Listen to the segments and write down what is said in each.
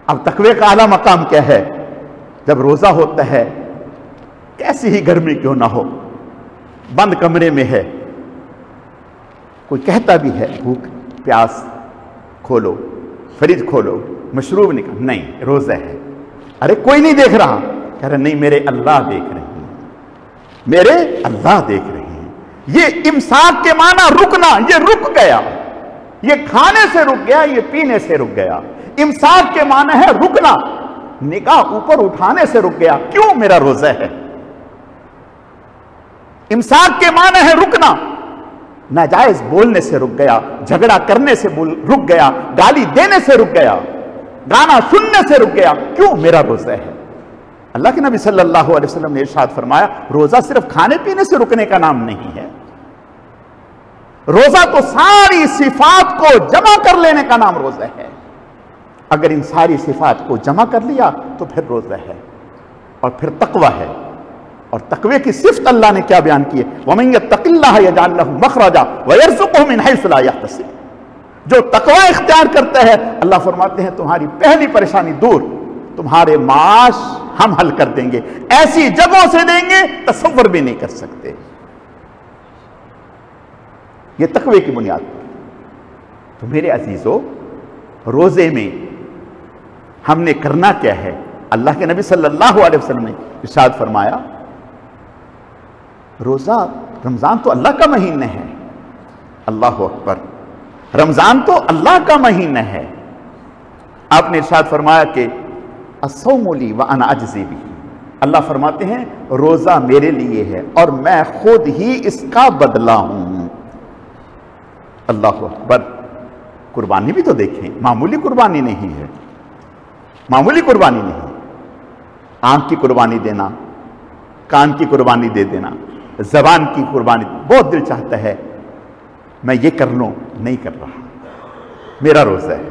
اب تقوی کا اعلیٰ مقام کیا ہے؟ جب روزہ ہوتا ہے، کیسی ہی گرمی کیوں نہ ہو، بند کمرے میں ہے، کوئی کہتا بھی ہے بھوک پیاس، کھولو فریج کھولو مشروب نکال، نہیں روزہ ہے، ارے کوئی نہیں دیکھ رہا، کہہ رہے نہیں میرے اللہ دیکھ رہے ہیں، میرے اللہ دیکھ رہے ہیں۔ یہ امساک کے معنی رکنا، یہ رک گیا، یہ کھانے سے رک گیا، یہ پینے سے رک گیا۔ امساک کے معنی ہے رکنا، نگاہ اوپر اٹھانے سے رک گیا، کیوں؟ میرا روزہ ہے۔ امساک کے معنی ہے رکنا، ناجائز بولنے سے رک گیا، جھگڑا کرنے سے رک گیا، گالی دینے سے رک گیا، گانا سننے سے رک گیا، کیوں؟ میرا روزہ ہے۔ اللہ کے نبی صلی اللہ علیہ وسلم نے ارشاد فرمایا روزہ صرف کھانے پینے سے رکنے کا نام نہیں ہے، روزہ تو ساری صفات کو جمع کر لینے کا نام روزہ ہے۔ اگر ان ساری صفات کو جمع کر لیا تو پھر روزہ ہے، اور پھر تقوی ہے۔ اور تقوی کی صفت اللہ نے کیا بیان کی ہے؟ وَمَن يَتَّقِ اللَّهَ يَجْعَل لَّهُ مَخْرَجًا وَيَرْزُقْهُ مِنْ حَيْثُ لَا يَحْتَسِبُ۔ جو تقوی اختیار کرتا ہے، اللہ فرماتے ہیں تمہاری پہلی پریشانی دور، تمہارے معاش ہم حل کر دیں گے، ایسی جگہوں سے دیں گے تصور بھی نہیں کر سکتے۔ یہ تقوی کی بنیاد پر۔ تو میرے عزیزو، روزے میں ہم نے کرنا کیا ہے؟ اللہ کے نبی صلی اللہ علیہ وسلم نے ارشاد فرمایا روزہ، رمضان تو اللہ کا مہینہ ہے، اللہ اکبر، رمضان تو اللہ کا مہینہ ہے۔ آپ نے ارشاد فرمایا کہ الصوم لی وانا اجزی بہ، اللہ فرماتے ہیں روزہ میرے لیے ہے اور میں خود ہی اس کا بدلہ ہوں۔ اللہ اکبر۔ قربانی بھی تو دیکھیں، معمولی قربانی نہیں ہے، معمولی قربانی نہیں۔ آنکھ کی قربانی دینا، کان کی قربانی دے دینا، زبان کی قربانی، بہت دل چاہتا ہے میں یہ کر لوں، نہیں کر رہا، میرا روزہ ہے۔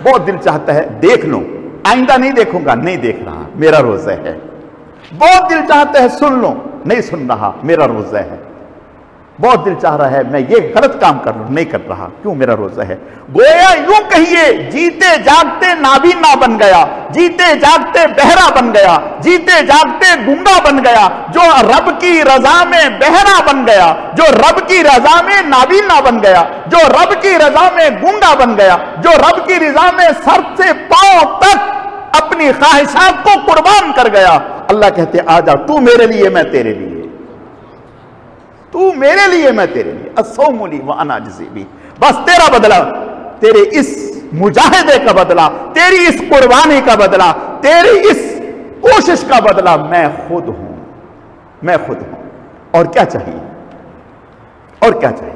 بہت دل چاہتا ہے دیکھ لوں، آئندہ نہیں دیکھوں گا، نہیں دیکھ رہا، میرا روزہ ہے۔ بہت دل چاہتا ہے سن لوں، نہیں سن رہا، میرا روزہ ہے۔ بہت دل چاہ رہا ہے میں یہ غلط کام کر لوں، نہیں کر رہا، کیوں؟ میرا روزہ ہے۔ گویا یوں کہیے جیتے جاگتے نابینا بن گیا، جیتے جاگتے بہرا بن گیا، جیتے جاگتے گنگا بن گیا، جو رب کی رضا میں بہرا بن گیا، جو رب کی رضا میں نابینا بن گیا، جو رب کی رضا میں گنگا بن گیا، جو رب کی رضا میں سر سے پاؤں تک اپنی خواہشات کو قربان کر گیا۔ اللہ کہتے آجا تو میرے لیے، میں تیرے لیے، تو میرے لیے، میں تیرے لیے، الصوم لی وانا اجزی بہ۔ بس تیرا بدلہ، تیرے اس مجاہدے کا بدلہ، تیری اس قربانی کا بدلہ، تیری اس کوشش کا بدلہ میں خود ہوں، میں خود ہوں۔ اور کیا چاہیے؟ اور کیا چاہیے؟